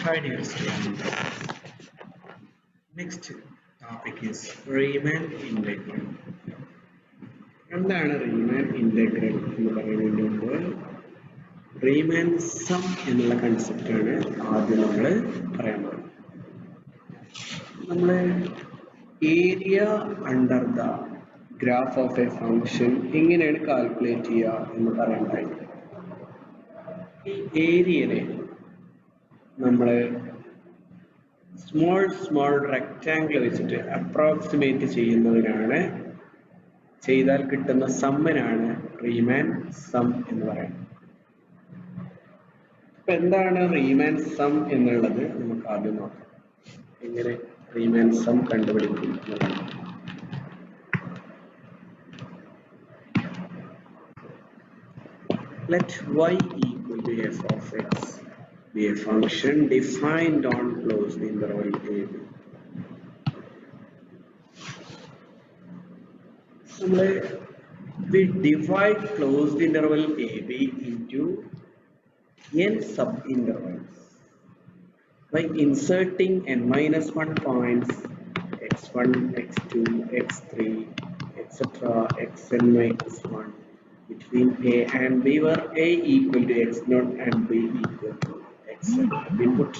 Hi dear students. Next topic is Riemann integral. എന്താണ് Riemann integral എന്ന് പറയുന്നതിന് മുമ്പ് Riemann sum എന്നുള്ള കൺസെപ്റ്റ് ആണ് ആദ്യം നമ്മൾ പറയാൻ പോകുന്നത്. നമ്മൾ area under the graph of A function എങ്ങനെയാണ് കാൽക്കുലേറ്റ് ചെയ്യുക എന്ന് പറയണ്ടായി. ഈ ഏരിയനെ നമ്മൾ സ്മോൾ റെക്റ്റാങ്കിൾ വെച്ചിട്ട് അപ്രോക്സിമേറ്റ് ചെയ്യുന്നതിനാണ്, ചെയ്താൽ കിട്ടുന്ന സമ്മിനാണ് റീമാൻ സം എന്ന് പറയുന്നത്. അപ്പൊ എന്താണ് റീമാൻ സം എന്നുള്ളത് നമുക്ക് ആദ്യം നോക്കാം. എങ്ങനെ റീമാൻ സം കണ്ടുപിടിക്കും എന്നുള്ളത്. Let y equal to f of x be a function defined on closed interval a b. We divide closed interval a b into n subintervals by inserting n-1 points x1, x2, x3, etc. xn-1 between a and b, where a equal to x0 and b equal to xn. Input.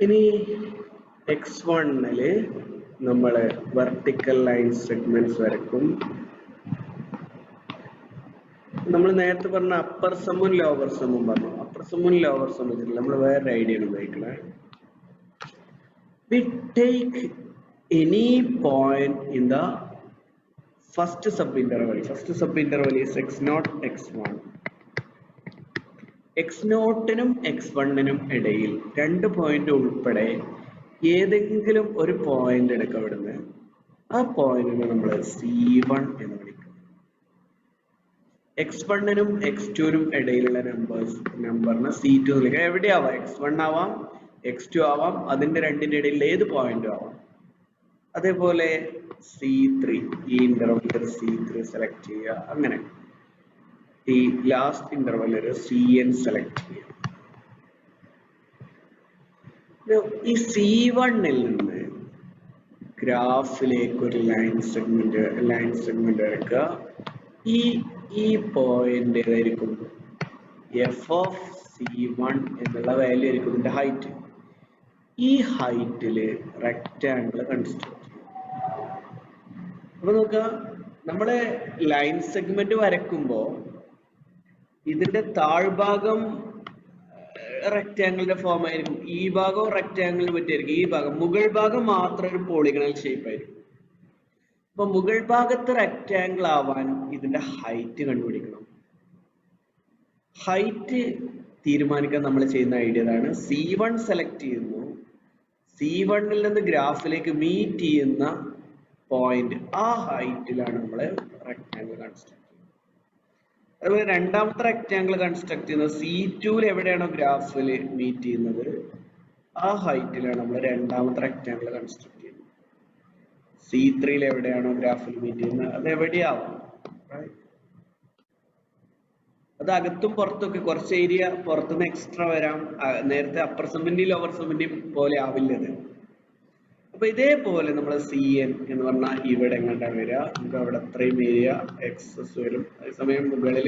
ഇനി x1-ല് നമ്മൾ vertical line segments വരക്കും. നമ്മൾ നേരത്തെ പറഞ്ഞ upper സമ്മും lower സമ്മും പറഞ്ഞു. Upper സമ്മും lower സമ്മും വെച്ചിട്ടില്ല, നമ്മൾ വേറെ idea ഉപയോഗിക്കണേ. We take any point in the first subinterval. First subinterval is x0, x1. x0-നും x1-നും ഇടയിൽ രണ്ട് പോയിന്റ് ഉൾപ്പെടെ ഏതെങ്കിലും ഒരു പോയിന്റ് എടുക്കുക. ഇവിടുന്ന് ആ പോയിന്റിനെ നമ്മൾ C1 എന്ന് വിളിക്കും. x1-നും x2-നും ഇടയിലുള്ള നമ്പറിനെ C2 എന്ന് വിളിക്കുക. എവിടെയാവാം, x1 ആവാം, x2 ആവാം, അതിന്റെ രണ്ടിന്റെ ഇടയിൽ ഏത് പോയിന്റും ആവാം. അതേപോലെ C3, ഈ ഇന്റർവെൽ C3 സെലക്ട് ചെയ്യുക. അങ്ങനെ ഈ ലാസ്റ്റ് ഇന്റർവെൽ CN സെലക്ട് ചെയ്യുക. ഈ C1-ൽ നിന്ന് ഗ്രാഫിലേക്ക് ഒരു ലൈൻ സെഗ്മെന്റ് എടുക്കുക. ഈ പോയിന്റ് ഏതായിരിക്കും, f of C1 എന്നുള്ള വാല്യൂ ആയിരിക്കും ഇതിന്റെ ഹൈറ്റ്. ഈ ഹൈറ്റില് റെക്റ്റാങ്കിൾ കൺസ്ട്രക്ട്. അപ്പൊ നോക്കുക, നമ്മളെ ലൈൻ സെഗ്മെന്റ് വരക്കുമ്പോ ഇതിന്റെ താഴ്ഭാഗം റെക്റ്റാങ്കിളിന്റെ ഫോം ആയിരിക്കും, ഈ ഭാഗം റെക്റ്റാങ്കിളിന് പറ്റിയായിരിക്കും, ഈ ഭാഗം മുകൾ ഭാഗം മാത്രം ഒരു പോളിഗണൽ ഷേപ്പ് ആയിരിക്കും. അപ്പൊ മുകൾ ഭാഗത്ത് റെക്റ്റാങ്കിൾ ആവാൻ ഇതിന്റെ ഹൈറ്റ് കണ്ടുപിടിക്കണം. ഹൈറ്റ് തീരുമാനിക്കാൻ നമ്മൾ ചെയ്യുന്ന ഐഡിയ ഇതാണ്. C1 സെലക്ട് ചെയ്യുന്നു. C1-ൽ നിന്ന് ഗ്രാഫിലേക്ക് മീറ്റ് ചെയ്യുന്ന പോയിന്റ്, ആ ഹൈറ്റിലാണ് നമ്മൾ റെക്റ്റാങ്കിൾ കൺസ്ട്രക്ട് ചെയ്യുന്നത്. അതുപോലെ രണ്ടാമത്തെ റെക്റ്റാങ്കിൾ കൺസ്ട്രക്ട് ചെയ്യുന്നത് C2-ൽ എവിടെയാണോ ഗ്രാഫിൽ മീറ്റ് ചെയ്യുന്നത് ആ ഹൈറ്റിലാണ് നമ്മൾ രണ്ടാമത്തെ റെക്റ്റാങ്കിൾ കൺസ്ട്രക്ട് ചെയ്യുന്നത്. C3-ൽ എവിടെയാണോ ഗ്രാഫിൽ മീറ്റ് ചെയ്യുന്നത് അത് എവിടെയാവും. അത് അകത്തും പുറത്തൊക്കെ കുറച്ച് ഏരിയ പുറത്തുനിന്ന് എക്സ്ട്രാ വരാം. നേരത്തെ അപ്പർ സമ്മിന്റെയും ലോവർ സമ്മിന്റെയും പോലെ ആവില്ലത്. അപ്പൊ ഇതേപോലെ നമ്മൾ CN എന്ന് പറഞ്ഞാൽ ഇവിടെ എങ്ങോട്ടാണ് വരിക, നമുക്ക് അവിടെ അത്രയും ഏരിയ എക്സസ് വരും. അതേസമയം മുകളിൽ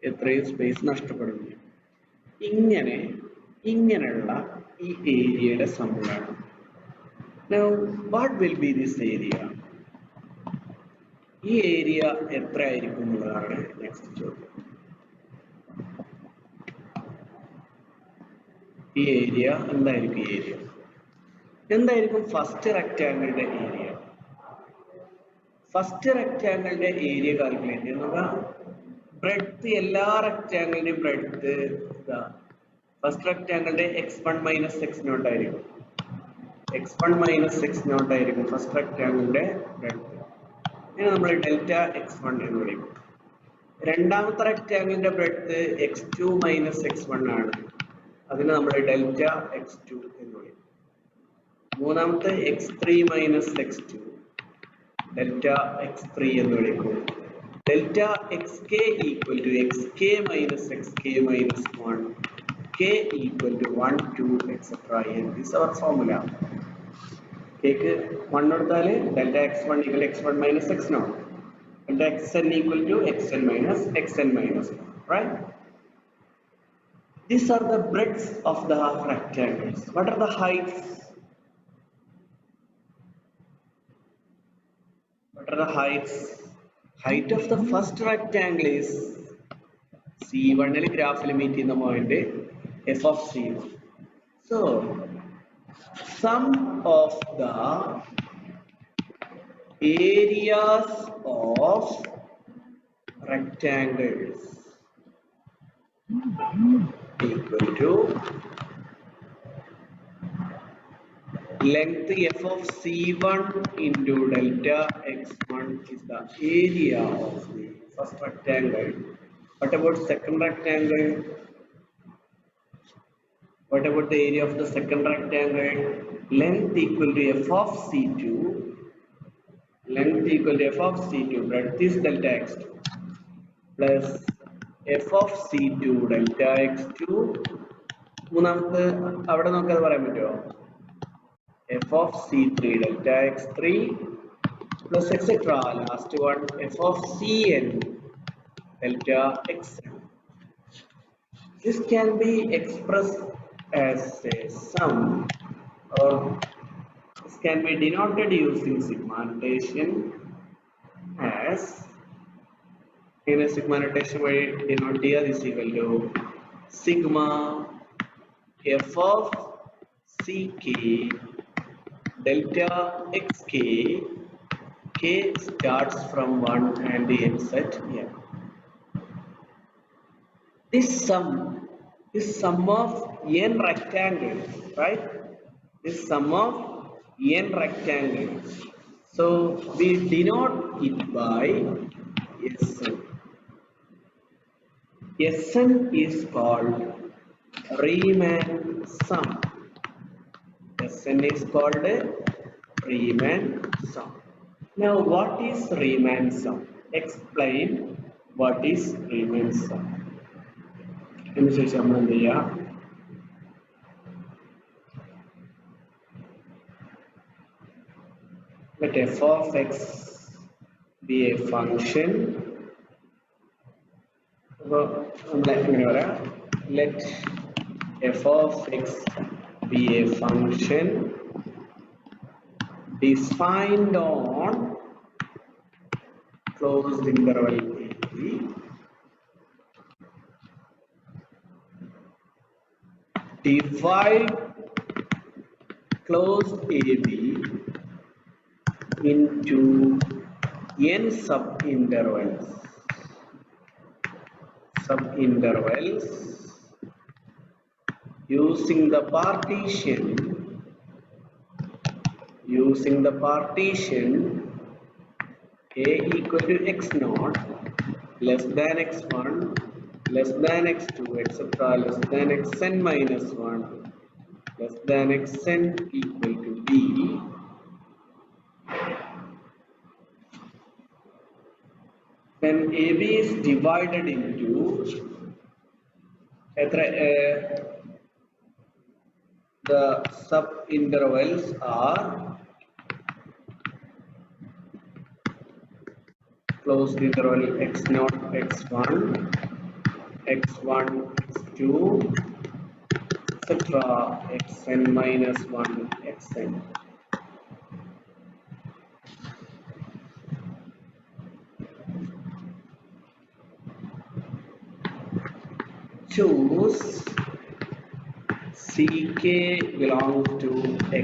എത്രയും സ്പേസ് നഷ്ടപ്പെടുന്നു. ഇങ്ങനെയുള്ള ഈ ഏരിയയുടെ സമ്മാണ്. Now what will be this area? ഈ ഏരിയ എത്ര ആയിരിക്കും എന്നുള്ളതാണ് നെക്സ്റ്റ് ചോദ്യം. ഈ ഏരിയ എന്തായിരിക്കും? ഈ ഏരിയ എന്തായിരിക്കും? ഫസ്റ്റ് റെക്റ്റാങ്കിളിന്റെ ഏരിയ. ഫസ്റ്റ് റെക്റ്റാങ്കിളിന്റെ ഏരിയ കാൽക്കുലേറ്റ് ചെയ്യുന്നത് ബ്രെഡ്ത്ത്, എല്ലാ റെക്റ്റാങ്കിളിന്റെയും ബ്രെഡ്ത്ത് ഫസ്റ്റ് റെക്റ്റാങ്കിളിന്റെ x1 മൈനസ് x0 ആയിരിക്കും. x1 മൈനസ് x0 ആയിരിക്കും ഫസ്റ്റ് റെക്റ്റാങ്കിളിന്റെ ബ്രെഡ്ത്ത്. ഇതിനെ നമ്മൾ ഡെൽറ്റ x1 എന്ന് വിളിക്കും. രണ്ടാമത്തെ റെക്റ്റാങ്കിളിന്റെ ബ്രെഡ്ത്ത് x2 മൈനസ് x1 ആണ്. അതിനെ നമ്മൾ ഡെൽറ്റ x2 എന്ന് വിളിക്കും. മൂന്നാമത്തെ x3 minus x2 delta x3 എന്ന് വിളിക്കും. Delta xk equal to xk minus xk minus 1 k equal to 1, 2, etc. n. This is our formula. K ക്ക് 1 കൊടുത്താൽ delta x1 equal to x1 minus x0. Delta xn equal to xn minus 1. Right? These are the breadths of the rectangles. What are the heights? What are the heights? Height of the first rectangle is C1 il graph meet in the point f of c1. So sum of the areas of rectangles equal to length f of c1 into delta x1 is the area of the first rectangle. What about second rectangle? What about the area of the second rectangle? Length equal to f of c2. Length equal to f of c2. Breadth is delta x2 plus f of c2 delta x2. മൂന്നാമത്തെ അവിടെ നമുക്കത് പറയാൻ പറ്റുമോ? f of c3 delta x3 plus etc. Last one f of cn delta xn. This can be expressed as a sum, or this can be denoted using sigma notation as in a sigma notation where denote here is equal to sigma f of ck delta xk. K starts from 1 and ends at n. This sum is sum of n rectangles, right? This sum of n rectangles. So we denote it by Sn. Sn is called Riemann sum. Sn is called Riemann sum. Now, what is Riemann sum? Explain what is Riemann sum. Let f of x be a function. Let f of x be a function defined on closed interval a b divide closed AB into n subintervals using the partition a equal to x0 less than x1 less than x2 etc. less than xn minus 1 less than xn equal to b. When AB is divided into the subintervals are closed interval x0 x1 x1 x2 etc. xn minus 1 xn. Choose ck belongs to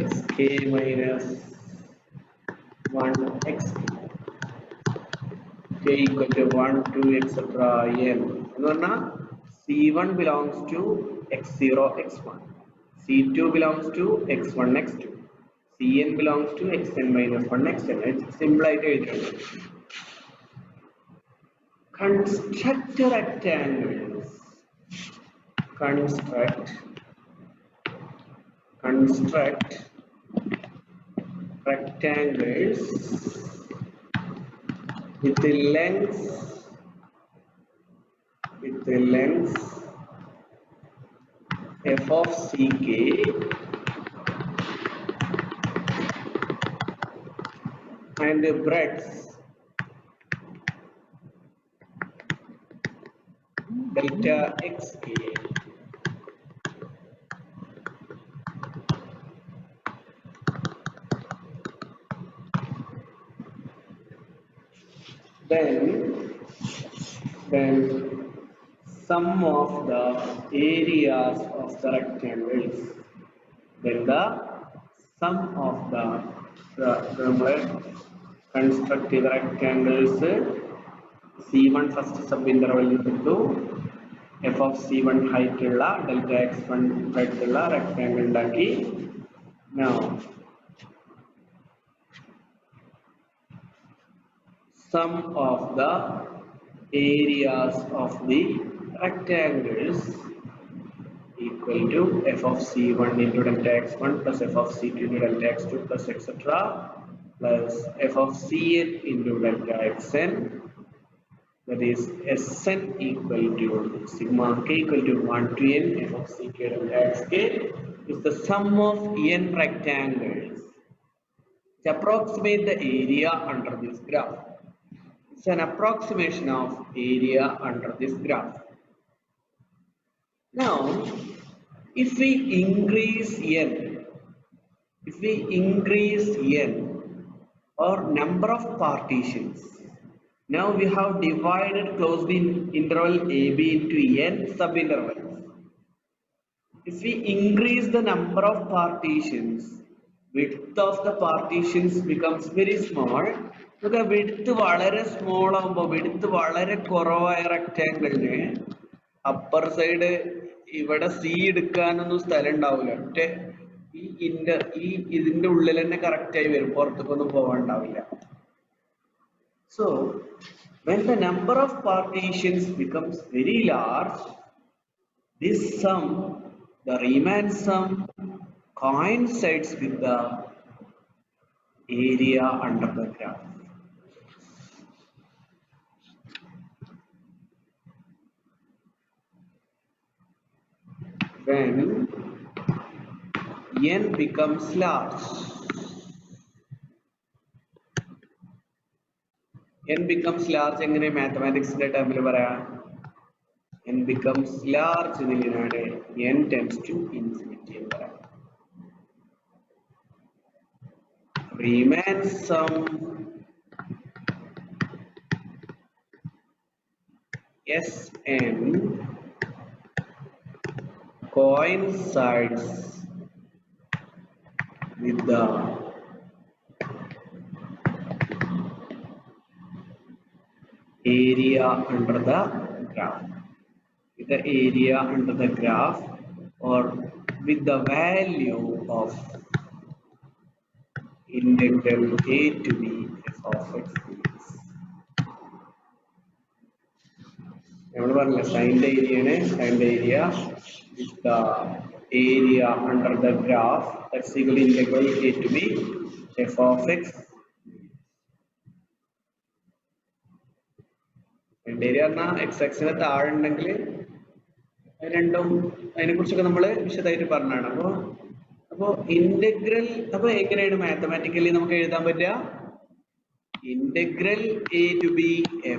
xk minus 1 xk. K equal to 1 2 etc. n. C1 belongs to x0 x1. C2 belongs to x1 x2. Cn belongs to xn minus 1 xn. It's simple idea. Construct rectangles. Construct rectangles with the length f of ck and the breadths delta xk then sum of the areas of the rectangles, then the sum of the constructive rectangles c1 first sub interval into f of c1 height ulla delta x1 breadth ulla rectangle undaki. Now sum of the areas of the rectangles equal to f of c1 into delta x1 plus f of c2 into delta x2 plus etc. plus f of cn into delta xn, that is Sn equal to sigma k equal to 1 to n f of ck delta xk is the sum of n rectangles which approximate the area under this graph. It's an approximation of area under this graph. Now, if we increase n or number of partitions, now we have divided closed interval AB into n subintervals. If we increase the number of partitions, width of the partitions becomes very small. Look at width വളരെ small ആവുമ്പോൾ width വളരെ കുറവായ rectangle upper side ഇവിടെ C എടുക്കാനൊന്നും സ്ഥലം ഉണ്ടാവില്ല. ഒറ്റ ഇതിന്റെ ഉള്ളിൽ തന്നെ കറക്റ്റ് ആയി വരും, പുറത്തേക്കൊന്നും പോകാനുണ്ടാവില്ല. So when the number of partitions becomes very large, this sum, the Riemann sum, coincides with the area under the graph. When n becomes large, എങ്ങനെ മാത്തമാറ്റിക്സിന്റെ ടേമിൽ പറയാം? n becomes large എങ്ങനെയാണ്? n tends to infinity എന്ന് പറയാം. Riemann sum Sn coincides with the area under the graph, with the area under the graph, or with the value of integral a to b f of x dx. നമ്മൾ പറഞ്ഞില്ല സൈൻ്റെ area with the area under the graph, that's equal to integral a to b f of x. Area പറഞ്ഞാൽ X എക്സിന് താഴെ ഉണ്ടെങ്കിൽ രണ്ടും അതിനെ കുറിച്ചൊക്കെ നമ്മൾ വിശദമായിട്ട് പറഞ്ഞാണ്. അപ്പോ ഇന്റഗ്രൽ അപ്പൊ എങ്ങനെയാണ് മാത്തമാറ്റിക്കലി നമുക്ക് എഴുതാൻ പറ്റുക? Integral a to b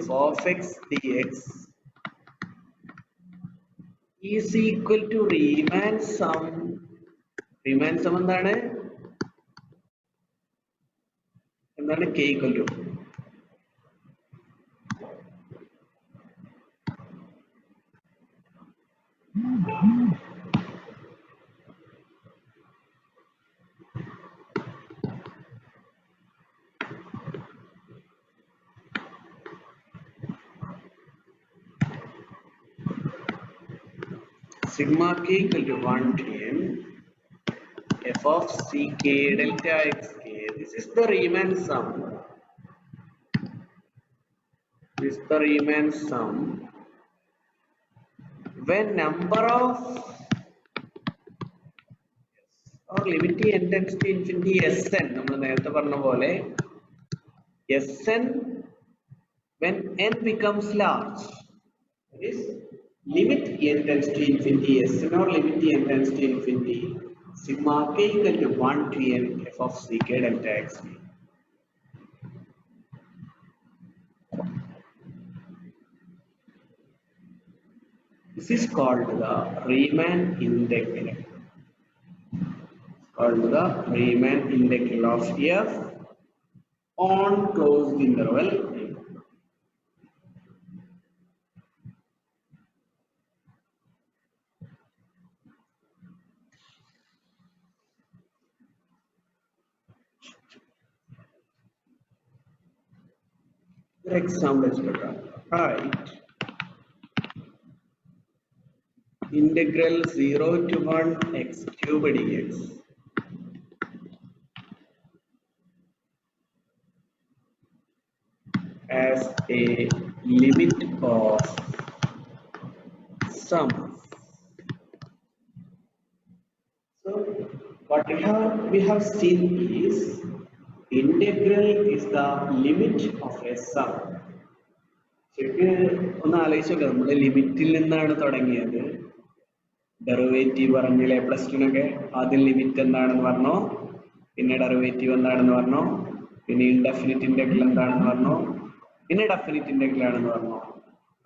f of x dx is equal to Riemann sum. Riemann sum എന്താണ്? k equal to sigma k equal to 1 to n f of ck delta xk. This is the Riemann sum. This is the Riemann sum when number of or limit n tends to infinity Sn. നമ്മൾ നേരത്തെ പറഞ്ഞ പോലെ Sn when n becomes large, that is limit n tends to infinity Sn or limit n tends to infinity sigma k equal to 1 to n f of ck delta x. This is called the Riemann integral. Called the Riemann integral of f on closed interval. For example, right? Integral 0 to 1 x cubed dx as a limit of sum. So what we have seen is integral is the limit of a sum. ശരിക്ക് ഒന്ന് ആലോചിച്ചോക്കെ നമ്മുടെ ലിമിറ്റിൽ നിന്നാണ് തുടങ്ങിയത്. Derivative പറഞ്ഞില്ലേ plus ടുനൊക്കെ. ആദ്യം limit എന്താണെന്ന് പറഞ്ഞോ, പിന്നെ ഡെറിവേറ്റീവ് എന്താണെന്ന് പറഞ്ഞോ, പിന്നെ ഇൻഡെഫിനിറ്റ് ഇന്റഗ്രൽ എന്താണെന്ന് പറഞ്ഞോ, പിന്നെ ഡെഫിനിറ്റ് ഇന്റഗ്രൽ ആണെന്ന് പറഞ്ഞോ.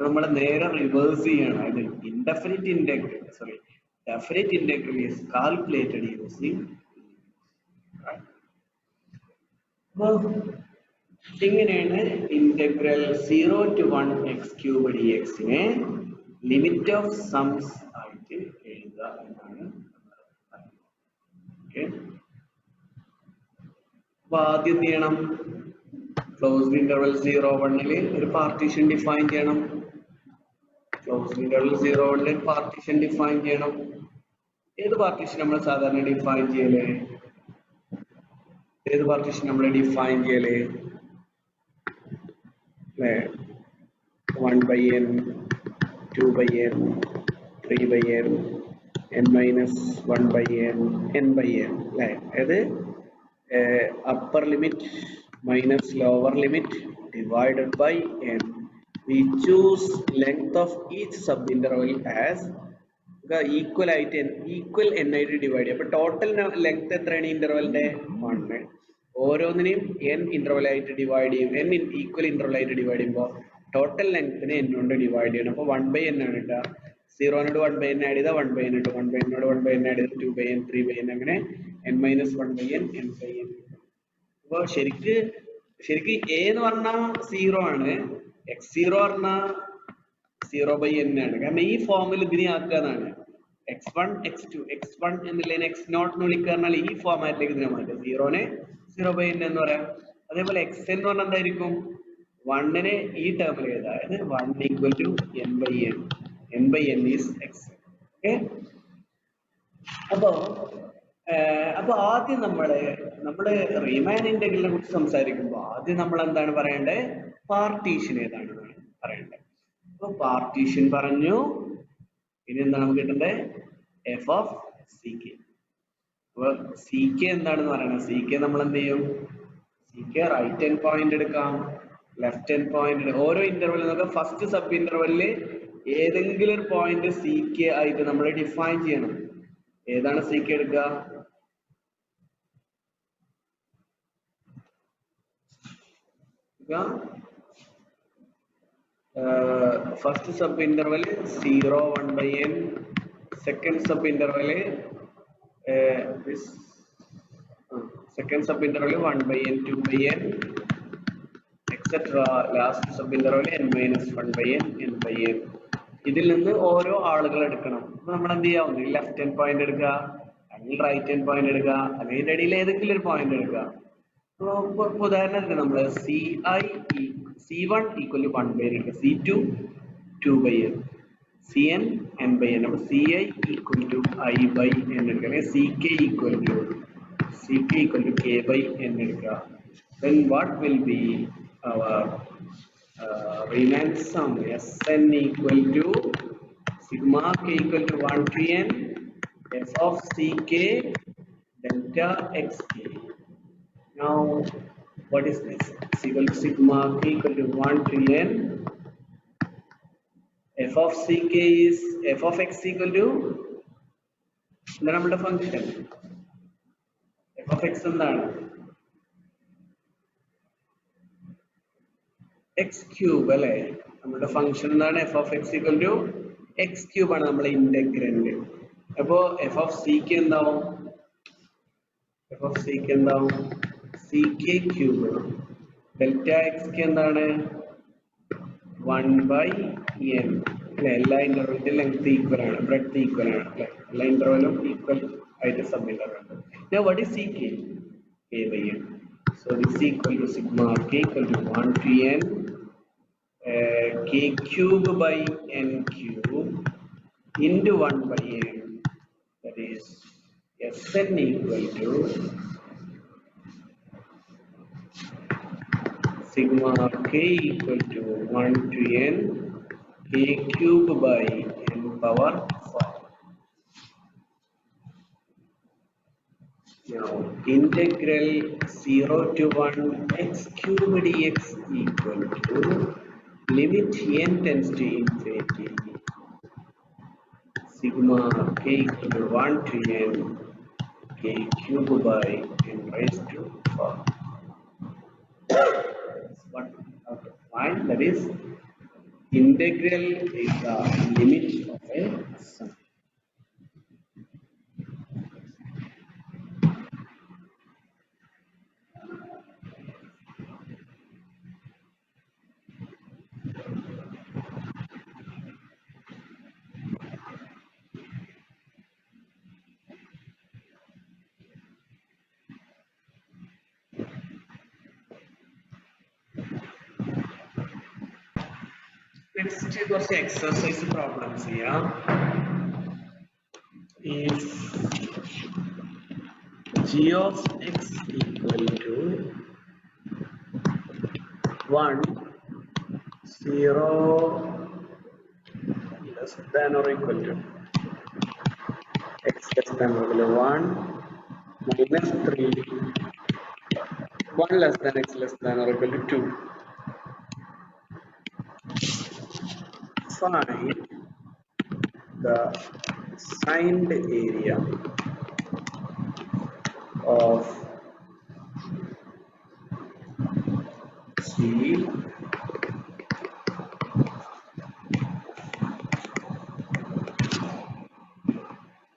നമ്മൾ നേരെ റിവേഴ്സ് ചെയ്യാണ്. അത് indefinite integral definite integral is calculated using ഇങ്ങനെയാണ് integral 0 to 1 x cube dx നെ ലിമിറ്റ് ഓഫ് സംസ് ആയിട്ട് എഴുതുക എന്നാണ്. ഓക്കെ, അപ്പൊ ആദ്യം എന്ത് ചെയ്യണം? ക്ലോസ്ഡ് ഇന്റർവൽ 0 1 ഒരു പാർട്ടീഷൻ ഡിഫൈൻ ചെയ്യണം. ക്ലോസ്ഡ് ഇന്റർവൽ 0 1 പാർട്ടീഷൻ ഡിഫൈൻ ചെയ്യണം. ഏത് പാർട്ടീഷൻ നമ്മൾ സാധാരണ ഡിഫൈൻ ചെയ്യല്? ഏത് പാർട്ടീഷൻ നമ്മൾ ഡിഫൈൻ ചെയ്യല്? അല്ലേ, 1/n 2/n 3/n n-1/n n/n അല്ലേ? അതായത് upper limit minus lower limit divided by n. We choose length of each subinterval as equal ആയിട്ട് equal n ആയിട്ട് ഡിവൈഡ് ചെയ്യും. അപ്പൊ ടോട്ടൽ ലെങ്ത് എത്രയാണ് ഇന്റർവെലിന്റെ? 1. ഓരോന്നിനെയും n ഇന്റർവൽ ആയിട്ട് ഡിവൈഡ് ചെയ്യും. n ഈക്വൽ ഇന്റർവൽ ആയിട്ട് ഡിവൈഡ് ചെയ്യുമ്പോൾ ടോട്ടൽ ലെങ്ത്തിനെ n കൊണ്ട് ഡിവൈഡ് ചെയ്യണം. അപ്പൊ 1/n ആണ് കിട്ടുക. 0 1/n ആഡ് ചെയ്താൽ 1/n കിട്ടും. 1/n 1/n ആഡ് ചെയ്താൽ 2/n 3/n അങ്ങനെ n-1/n n/n. അപ്പൊ ശരിക്ക് a എന്ന് പറഞ്ഞാൽ 0 ആണ്, x0 പറഞ്ഞാൽ 0/n ആണ്. കാരണം ഈ ഫോമിൽ ഇതിനെ ആക്കാന്നാണ്. x1 x2 x1 എന്നുള്ളതിനെ x0 എന്ന് വിളിക്കാന്നാൽ ഈ ഫോമാറ്റിലേക്ക് ഇതിനെ മാറ്റാം. 0-നെ 0/n എന്ന് പറയാം. അതേപോലെ x എന്ന് പറഞ്ഞാൽ എന്തായിരിക്കും? 1-നെ ഈ ടേമിൽ എഴുതാം. അതായത് 1 equal to n/n. n/n is x. Okay, അപ്പൊ ആദ്യം നമ്മള് റീമാൻ ഇന്റഗ്രലിനെ കുറിച്ച് സംസാരിക്കുമ്പോൾ ആദ്യം നമ്മൾ എന്താണ് പറയേണ്ടത്? പാർട്ടീഷൻ ഏതാണ് പറയേണ്ടത്. അപ്പൊ പാർട്ടീഷൻ പറഞ്ഞു. ഇനി എന്താണ് നമുക്ക് കിട്ടേണ്ടത്? F of C K. അപ്പൊ സി കെ എന്താണെന്ന് പറയണത്? സി കെ നമ്മൾ എന്ത് ചെയ്യും? C K right hand point എടുക്കാം, ലെഫ്റ്റ് ഹാൻഡ് പോയിന്റ്. ഓരോ ഇന്റർവെല്ലിൽ നമുക്ക് ഫസ്റ്റ് സബ് ഇന്റർവെല്ലില് ഏതെങ്കിലും ഒരു പോയിന്റ് സി കെ ആയിട്ട് നമ്മൾ ഡിഫൈൻ ചെയ്യണം. ഏതാണ് സി കെ എടുക്കുക? First sub interval 0 1/n, second sub interval 1/n 2/n etcetera. Last sub interval n-1/n n/n. ഇതിൽ നിന്ന് ഓരോ ആളുകൾ എടുക്കണം. അപ്പൊ നമ്മൾ എന്ത് ചെയ്യാം? ഒന്നുകിൽ ലെഫ്റ്റ് ഹാൻഡ് പോയിന്റ് എടുക്കുക, അല്ലെങ്കിൽ റൈറ്റ് ഹാൻഡ് പോയിന്റ് എടുക്കുക, അല്ലെങ്കിൽ ഇതിന്റെ ഇടയിൽ ഏതെങ്കിലും ഒരു പോയിന്റ് എടുക്കുക. ഉദാഹരണത്തിന് നമ്മൾ C1 equal to 1/n എടുക്കുക, C2 2/n, Cn n/n. അപ്പൊ Ci equal to I/n എടുക്കുക, അല്ലെങ്കിൽ Ck equal to K/n എടുക്കുക. Then what will be our Riemann sum? Sn equal to sigma k equal to 1 to n f of Ck delta xk. Now what is this? Is equal to sigma k equal to 1 to n f of ck is f of x equal to എന്താണ് നമ്മുടെ function f of x എന്താണ് x cube അല്ലേ നമ്മുടെ function എന്താണ് f of x equal to x cube ആണ് നമ്മുടെ integrand അപ്പോ f of ck എന്താവും f of ck എന്താവും ck cube ഡെൽറ്റ x ക്ക് എന്താണ് 1 by n അല്ലെ എല്ലാ ഇന്റർവെല്ലിന്റെ ലെങ്ത് ഈക്വൽ ആണ് ബ്രെഡ്ത്ത് ഈക്വൽ ആണ് അല്ലെ എല്ലാ ഇന്റർവെല്ലും ഈക്വൽ ആയിട്ട് സബ് ഇന്റർവെൽ ഉണ്ട് now what is ck k by n so this is equal to sigma k equal to 1 to n k cube by n cube into 1 by n that is Sn equal to sigma k equal to 1 to n k cube by n power 5. Now integral 0 to 1 x cube dx equal to limit n tends to infinity sigma k equal to 1 to n k cube by n raised to 4. What we have to find, that is integral is the limit of a sum. Let's take കുറച്ച് exercise problems ചെയ്യാം. If g of x equal to 1 0 less than or equal to x less than or equal to 1 minus 3 1 less than x less than or equal to 2 find the signed area of G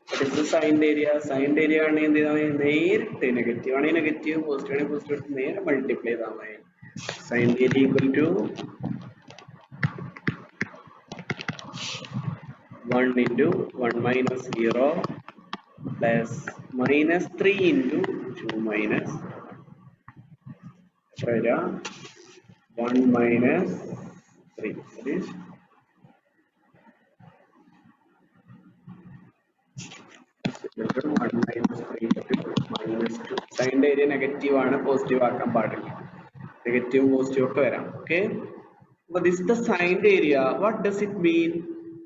what is the signed area? Signed area ആണ് എന്ത് ചെയ്താൽ നേരിട്ട് negative ആണെങ്കിൽ negative positive ആണെങ്കിൽ positive എടുത്ത് നേരെ multiply ചെയ്താൽ മതി signed area equal to 1 into 1 minus 0 plus minus 3 into 2 minus 1 minus 3 that is one minus 3 into minus 2 signed area negative ആണ് പോസിറ്റീവ് ആക്കാൻ പാടില്ല നെഗറ്റീവ് പോസിറ്റീവ് ഒക്കെ വരാം okay but this is the signed area what does it mean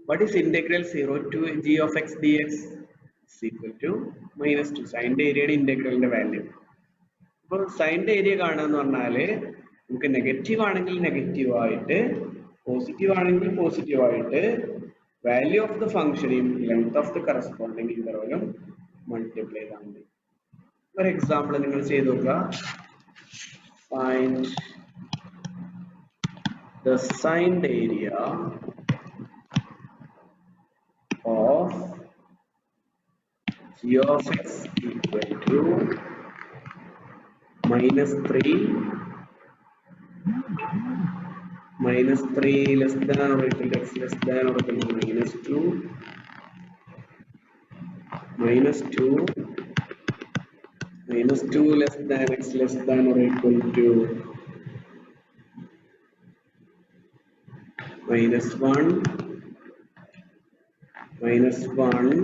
what is integral 0 to g of x dx is equal to minus 2 signed area ഇന്റഗ്രലിന്റെ value അപ്പോൾ signed area കാണാന്ന് പറഞ്ഞാല് നമുക്ക് negative ആണെങ്കിൽ negative ആയിട്ട് positive ആണെങ്കിൽ positive ആയിട്ട് value of the ഫംഗ്ഷനെയും ലെങ്ത് ഓഫ് ദ കറസ്പോണ്ടിങ് ഇന്റർവലും മൾട്ടിപ്ലൈ ചെയ്താൽ മതി ഒരു എക്സാമ്പിൾ നിങ്ങൾ ചെയ്തു നോക്കുക find the signed area of g of x equal to minus 3 less than or equal to x less than or equal to minus 2 minus 2 less than x less than or equal to minus 1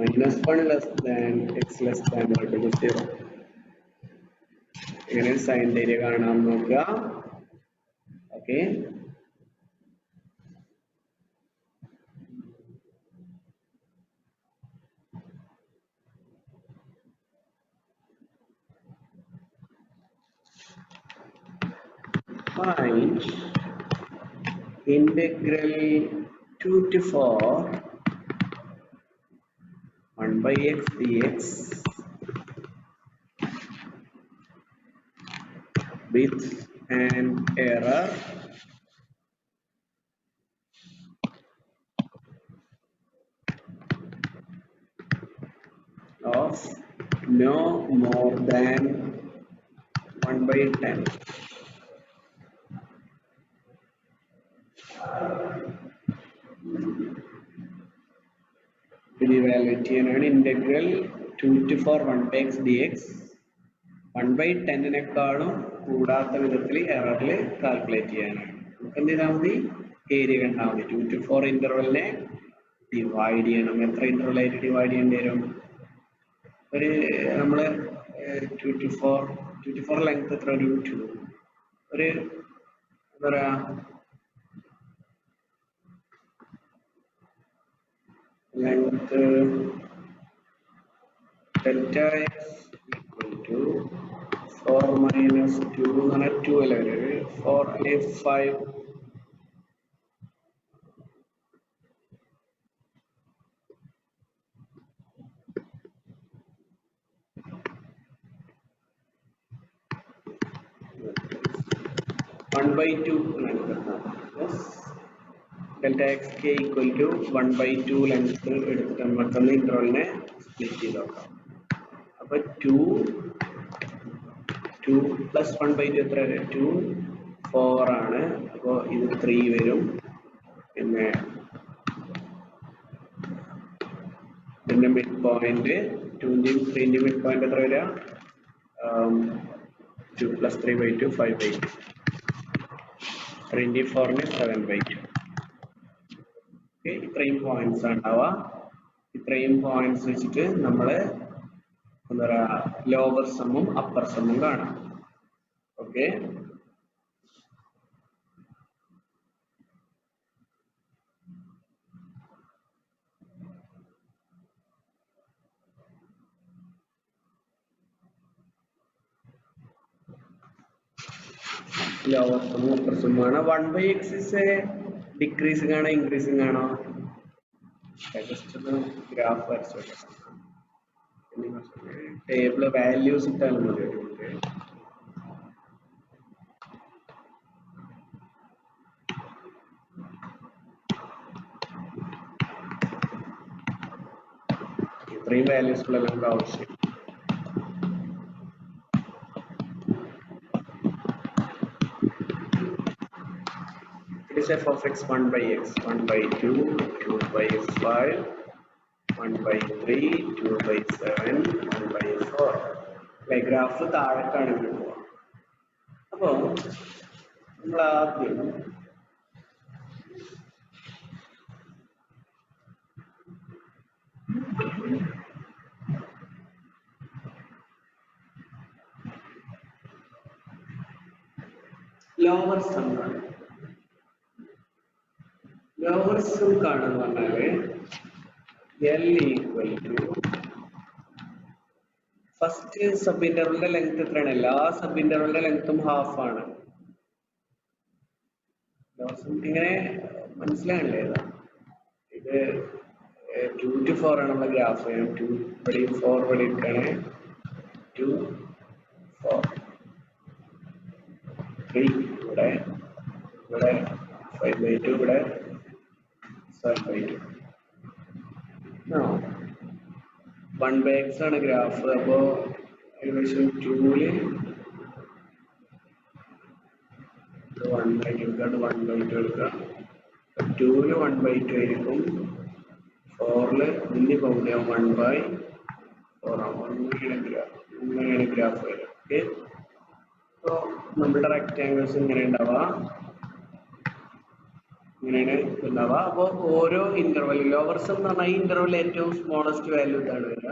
minus 1 less than x less than or equal to 0 ഇങ്ങനെ signed area കാണാൻ നോക്കുക okay find integral 2 to 4 1 by x dx with an error of no more than 1 by 10. ഇത് evaluate ചെയ്യാനാണ് integral 2 to 4 1 by x dx 1 by 10-നേക്കാളും കൂടാത്ത വിധത്തിൽ എററിൽ calculate ചെയ്യാനാണ്. നമുക്ക് എന്ത് ചെയ്താൽ മതി, ഏരിയ കണ്ടാൽ മതി. 2 to 4 ഇന്റർവെലിനെ ഡിവൈഡ് ചെയ്യണം. എത്ര ഇന്റർവെൽ ആയിട്ട് ഡിവൈഡ് ചെയ്യേണ്ടി വരും? ഒരു നമ്മള് 2 to 4 ലെങ്ത് എത്ര ഒരു 2 ഒരു എന്താ പറയാ length delta x equal to 4 minus 2 എന്ന് പറഞ്ഞാൽ 2 അല്ലേ വരും. 4 അല്ലെങ്കിൽ 5 1 by 2 length yes delta x k equal to 1 by 2 length എടുത്തിട്ട് നമുക്ക് ഇന്റർവെലിനെ സ്പ്ലിറ്റ് ചെയ്ത് നോക്കാം. അപ്പൊ 2 plus 1 by 2 എത്ര വരും? 2 4 ആണ്. അപ്പൊ ഇത് 3 വരും. പിന്നെ ഇതിന്റെ മിഡ് പോയിന്റ് 2ന്റെയും 3ന്റെയും മിഡ് പോയിന്റ് എത്ര വരിക? 2 plus 3 by 2 5 by 2 3ന്റെ 7 by 2. ഇത്രയും പോയിന്റ്സ് ഉണ്ടാവുക. ഇത്രയും പോയിന്റ്സ് വെച്ചിട്ട് നമ്മള് എന്താ പറയാ ലോവർ സമ്മും അപ്പർ സമ്മും കാണാം. ഓക്കെ, ലോവർ സമ്മും അപ്പർ സമ്മും ആണ്. 1 by x is a decreasing ആണോ ഇൻക്രീസിംഗ് ആണോ? ജസ്റ്റ് ഒന്ന് ഗ്രാഫ് വരച്ചോട്ടെ. ടേബിള് വാല്യൂസ് ഇട്ടാലും മതി. ഇത്രയും വാല്യൂസ് ഉള്ള നമുക്ക് ആവശ്യം. It is f of x 1 by x 1 by 2 2 by 5 1 by 3 2 by 7 1 by 4. Graph താഴേക്കാണ് പോവുക. അപ്പോ നമ്മൾ ആദ്യം ലോവർ സം ആണ്. ലോവർ സം കാണുന്ന പറഞ്ഞാല് L equal to first sub ഇന്റർവലിന്റെ ലെങ്ത് എത്രയാണ്? എല്ലാ സബ് ഇന്റർവലിന്റെ ലെങ്ത്തും ഹാഫ് ആണ്. ഇങ്ങനെ മനസ്സിലാകണ്ടേ? ഇത് 2 to 4 ആണ് നമ്മുടെ ഗ്രാഫ്. 2 ഇവിടെ 4 ഇവിടെ എടുക്കാണ്. 2 4 3 ഇവിടെ 5 by 2 ഇവിടെ 7 by 2. 1 by x ആണ് ഗ്രാഫ്. അപ്പോ ഏകദേശം 2ല് 1 by 2 എടുക്കാം. 1 by 2 എടുക്കാം. 2ല് 1 by 2 ആയിരിക്കും. 4ല് ഇതിന്റെ പകുതി 1 by 4 ആവും. ഇങ്ങനെയാണ് ഗ്രാഫ് വരും. ഓക്കെ, അപ്പോ നമ്മുടെ റെക്ടാംഗിൾസ് ഇങ്ങനെ ഉണ്ടാവുക, ഇങ്ങനെയാണ് ഉണ്ടാവുക. അപ്പോൾ ഓരോ ഇന്റർവെൽ ലോവർ സം എന്ന് പറഞ്ഞാൽ ഈ ഇന്റർവെൽ ഏറ്റവും സ്മോളസ്റ്റ് വാല്യൂ ഇതാണ് വരിക.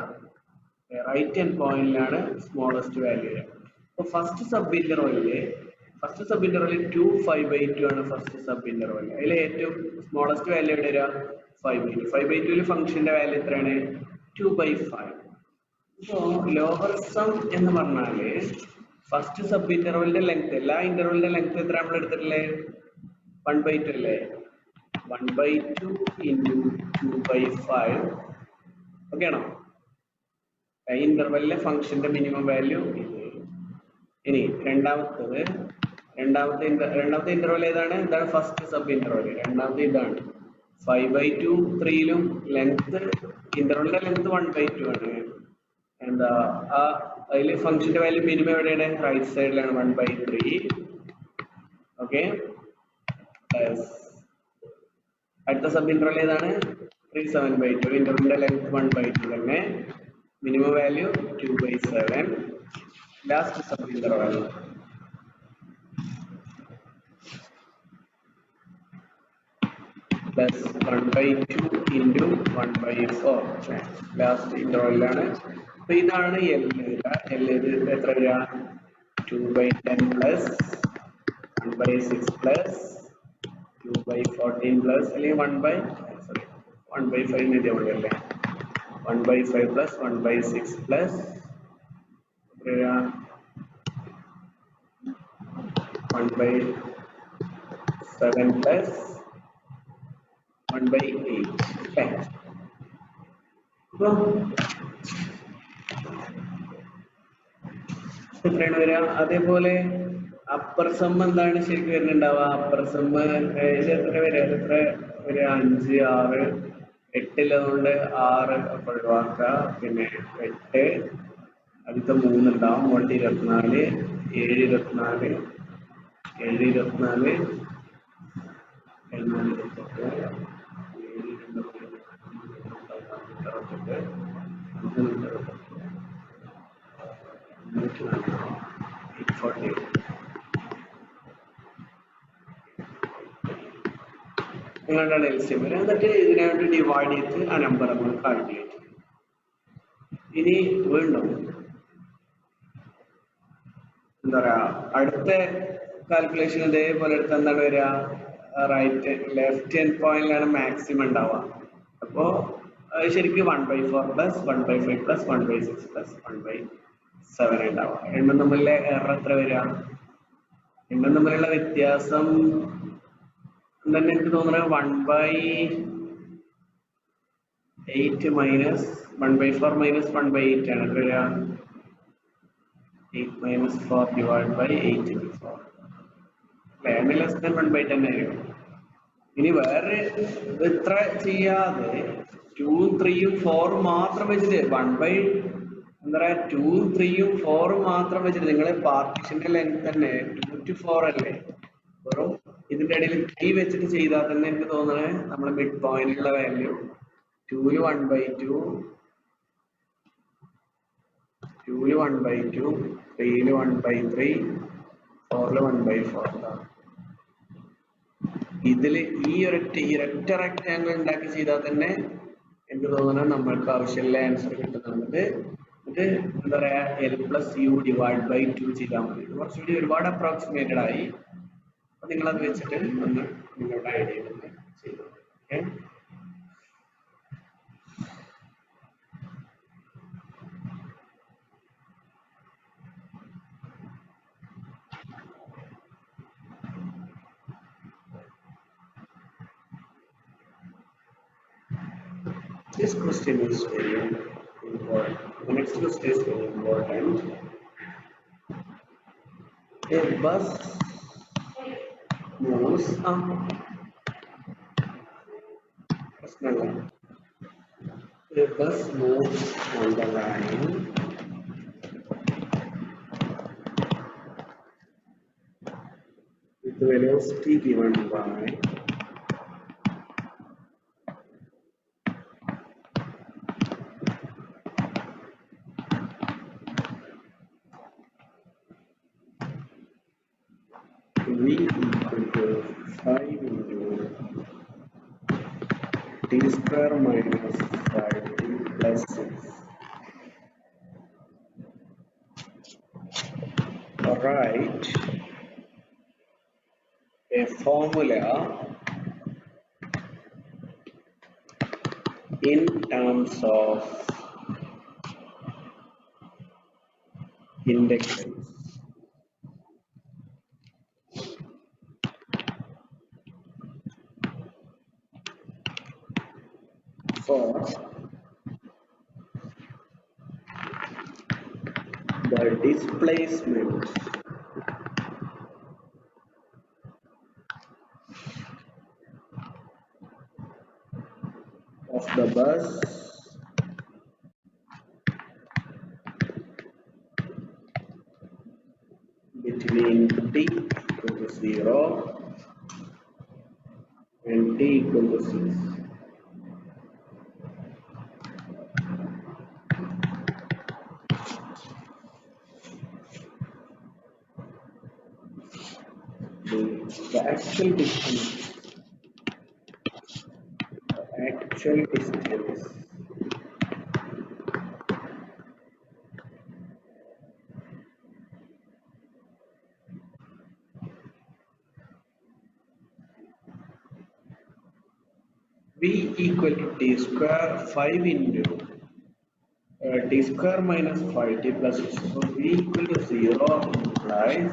റൈറ്റ് ഹാൻഡ് പോയിന്റിലാണ് സ്മോളസ്റ്റ് വാല്യൂ വരിക. അപ്പോൾ ഫസ്റ്റ് സബ് ഇന്റർവെല്ലില് 2 5 by 2 ആണ് ഫസ്റ്റ് സബ് ഇന്റർവെൽ. അതിൽ ഏറ്റവും സ്മോളസ്റ്റ് വാല്യൂ എവിടെ വരിക? 5 by 2. 5 by 2 ഫംഗ്ഷന്റെ വാല്യൂ എത്രയാണ്? 2 by 5. അപ്പോൾ ലോവർ സം എന്ന് പറഞ്ഞാല് ഫസ്റ്റ് സബ് ഇന്റർവെലിന്റെ ലെങ്ത്, എല്ലാ ഇന്റർവെലിന്റെ ലെങ്ത് എത്ര നമ്മൾ എടുത്തിട്ടില്ലേ? 1/2 അല്ലേ? 1/2 into 2/5. ഓക്കെ ആണോ? ഈ ഇന്റർവെല്ലിലെ ഫംഗ്ഷന്റെ മിനിമം വാല്യൂ ഇത്. ഇനി രണ്ടാമത്തെ ഇന്റർവെൽ ഏതാണ്? ഇതാണ് ഫസ്റ്റ് സബ് ഇന്റർവെൽ. രണ്ടാമത്തെ ഇതാണ് 5/2. 3ലും ലെങ്ത്, ഇന്റർവെലിന്റെ ലെങ്ത് 1/2 ആണ്. എന്താ അതില് ഫംഗ്ഷന്റെ വാല്യൂ മിനിമം എവിടെയാണ്? റൈറ്റ് സൈഡിലാണ് 1/3. ഓക്കെ. അടുത്ത സബ് ഇന്റർവെൽ ഏതാണ്? 3 7/2. ഇന്റർവെലിന്റെ ലെങ്ത് 1/2 തന്നെ. Minimum value 2/7. Last sub interval plus 1/2 into 1/4. Last ഇന്റർവെല്ലാണ്. അപ്പൊ ഇതാണ് L. L എത്ര വരിക? 2/10 plus 1/6 plus 2/14 plus അല്ലെങ്കിൽ 1/5 എഴുതിയാൽ മതി അല്ലേ? 1/5 plus 1/6 plus 1/7 plus 1/8. എത്രയാണ് വരിക? അതേപോലെ അപ്പർ സം എന്താണ് ശരിക്കും വരുന്നുണ്ടാവുക? അപ്പർ സം എത്ര വരിക? 5 6 8 അതുകൊണ്ട് 6 ഒഴിവാക്കുക. പിന്നെ 8 അടുത്ത 3 ഉണ്ടാവും. 24 7 24 7 24 നിങ്ങളുടെ എൽസിഎം വരും. എന്നിട്ട് ഇതിനായിട്ട് ഡിവൈഡ് ചെയ്ത് ആ നമ്പർ നമ്മൾ കാൽക്കുലേറ്റ് ചെയ്യും. ഇനി വീണ്ടും എന്താ പറയാ, അടുത്ത കാൽക്കുലേഷൻ ഇതേപോലെ എടുത്ത് എന്താണ് വരിക? ലെഫ്റ്റ് ഹാൻഡ് പോയിന്റിലാണ് മാക്സിമം ഉണ്ടാവുക. അപ്പോ ശരിക്കും 1/4 plus 1/5 plus 1/6 plus 1/7 ഉണ്ടാവുക. രണ്ടും തമ്മിലുള്ള എറർ എത്ര വരിക? രണ്ടും തമ്മിലുള്ള വ്യത്യാസം തന്നെ എനിക്ക് തോന്നുന്നത് 1/8 minus 1/4 minus 1/8 ആണ്. എത്ര വരിക? 8 minus 4 divided by 8 into 4. അല്ലെ? ലെസ് ദാൻ 1/10 ആയിരിക്കും. ഇനി വേറെ ഇത്ര ചെയ്യാതെ 2 3 4 മാത്രം വെച്ചിട്ട് എന്താ പറയാ 2 3 4 മാത്രം വെച്ചിട്ട് നിങ്ങൾ പാർട്ടീഷന്റെ ലെങ്ത് തന്നെ 2 to 4 അല്ലേ? വെറും ഇതിന്റെ ഇടയിൽ 3 വെച്ചിട്ട് ചെയ്താൽ തന്നെ എനിക്ക് തോന്നുന്നത് നമ്മുടെ മിഡ് പോയിന്റിലുള്ള വാല്യൂ 2 1/2 2 1/2 3 1/3 4 1/4. ഇതില് ഈ ഒരൊറ്റ റെക്റ്റാങ്കിൾ ഉണ്ടാക്കി ചെയ്താൽ തന്നെ എനിക്ക് തോന്നുന്നത് നമ്മൾക്ക് ആവശ്യമുള്ള ആൻസർ കിട്ടുന്നത്. ഇത് എന്താ പറയാ L+U ഡിവൈഡ് ബൈ 2 ചെയ്താൽ മതി. കുറച്ചുകൂടി ഒരുപാട് അപ്രോക്സിമേറ്റഡ് ആയി. അപ്പൊ നിങ്ങളത് വെച്ചിട്ട് ഒന്ന് നിങ്ങളുടെ ഐഡിയ ചെയ്തു. Okay. This question is very important. The next question is very important. A bus moves up. A bus moves on the line with the velocity given by V equal to 5 into t square minus 5t plus 6. Write a formula in terms of inductance. for the displacement of the bus between t equal to 0 and t equal to 6. The actual distance v equal to t square 5 into t square minus 5t plus 6. So v equal to 0 implies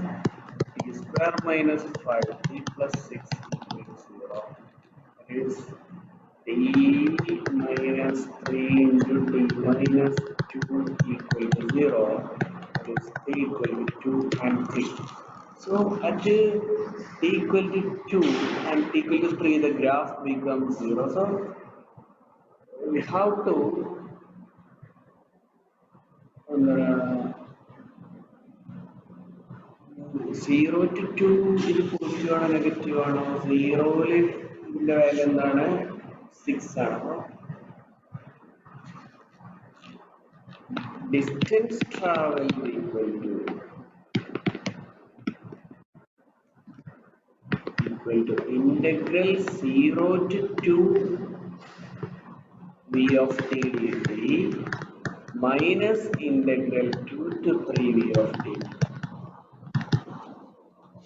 t square minus 5t plus 6 equal to 0. That is t minus 3 into t minus 2 equal to 0. That is t equal to 2 and 3. So at t equal to 2 and t equal to 3, the graph becomes 0. So we have to 0 to 2 ഇത് positive ആണോ negative ആണോ? 0ൽ ഇതിന്റെ value എന്താണ്? 6 ആണ്. അപ്പോൾ distance travel equal to integral 0 to 2 v of t dt minus integral 2 to 3 v of t.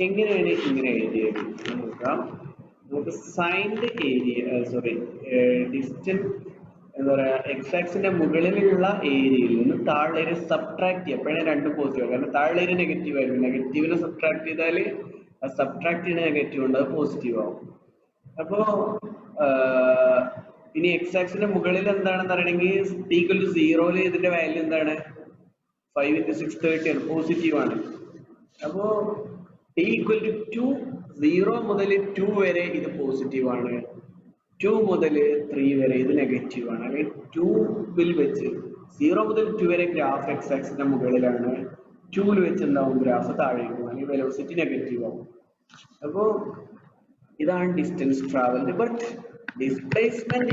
എങ്ങനെയാണ് ഇങ്ങനെ എഴുതിയത് നോക്കാം. നമുക്ക് സൈൻഡ് ഏരിയ ഡിസ്റ്റൻസ് എന്താ പറയാ എക്സ് ആക്സിന്റെ മുകളിലുള്ള ഏരിയയിൽ നിന്ന് താഴെ ഏരിയ സബ്ട്രാക്ട് ചെയ്യുക. എപ്പോഴാണ് രണ്ടും പോസിറ്റീവ്, കാരണം താഴെ ഏരിയ നെഗറ്റീവ് ആയിരുന്നു. നെഗറ്റീവിനെ സബ്ട്രാക്ട് ചെയ്താൽ സബ്ട്രാക്ട് ചെയ്യുന്ന നെഗറ്റീവ് ഉണ്ട്, അത് പോസിറ്റീവ് ആവും. അപ്പോ ഇനി എക്സ് ആക്സിന്റെ മുകളിൽ എന്താണെന്ന് പറയണമെങ്കിൽ t equal to 0 ഇതിന്റെ വാല്യൂ എന്താണ്? 5 into 6 30 ആണ്, പോസിറ്റീവ് ആണ്. അപ്പോ t equal to 2 0 മുതൽ 2 വരെ ഇത് പോസിറ്റീവ് ആണ്, 2 മുതൽ 3 വരെ ഇത് നെഗറ്റീവ് ആണ്. അല്ലെങ്കിൽ 2 വെച്ച് 0 മുതൽ 2 വരെ ഗ്രാഫ് എക്സ് ആക്സിന്റെ മുകളിലാണ്, 2 വെച്ച് എന്താവും ഗ്രാഫ് താഴേക്ക് പോകും, അല്ലെങ്കിൽ വെലോസിറ്റി നെഗറ്റീവ് ആവും. അപ്പോ ഇതാണ് distance travelled. But displacement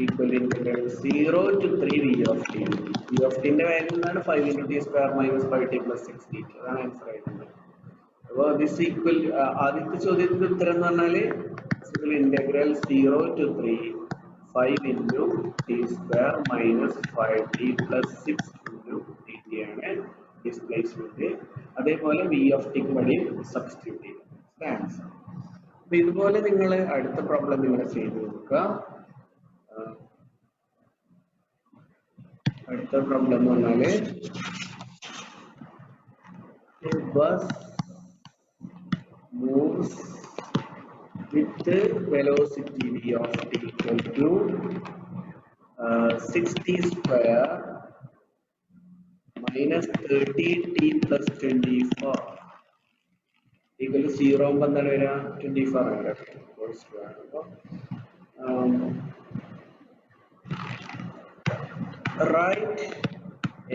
equal to integral 0 to 3 v of t. v of t ന്റെ വാല്യൂ എന്താണ്? 5 into t square minus 5t plus 6t. അതാണ് ആൻസർ ആയിട്ടുള്ളത്. അപ്പോൾ ദിസ് ഈക്വൽ ആദ്യത്തെ ചോദ്യത്തിന്റെ ഉത്തരം എന്ന് പറഞ്ഞാല് integral 0 to 3 5 into t square minus 5t plus 6 into dt ആണ് ഡിസ്പ്ലേസ്മെന്റ്. അതേപോലെ v of t ക്ക് വേണ്ടി സബ്സ്റ്റിറ്റ്യൂട്ട് ചെയ്യും. ആൻസർ. അപ്പൊ ഇതുപോലെ നിങ്ങൾ അടുത്ത പ്രോബ്ലം നിങ്ങൾ ചെയ്ത് നോക്കുക. അടുത്ത പ്രോബ്ലം എന്ന് പറഞ്ഞാല് bus moves with velocity v of t equal to 60 square minus 30t plus 24 equal to 0 ആകുമ്പോൾ എന്താണ് വരിക? 24 ആണ്. Write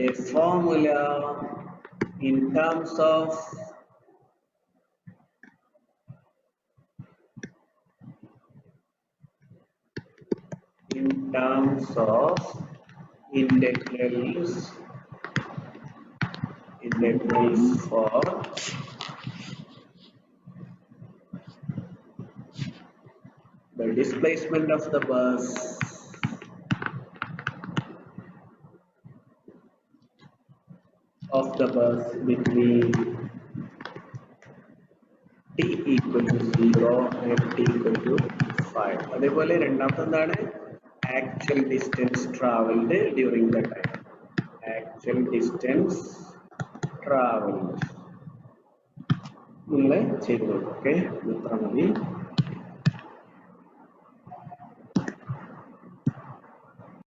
a formula in terms of integrals for the displacement of the bus between t equal to 0 and t equal to 5. അതേപോലെ രണ്ടാമത്തെ എന്താണ്? actual distance traveled during the time. actual distance traveled നിങ്ങൾ ചെയ്തു. Okay, ഇത്ര മതി.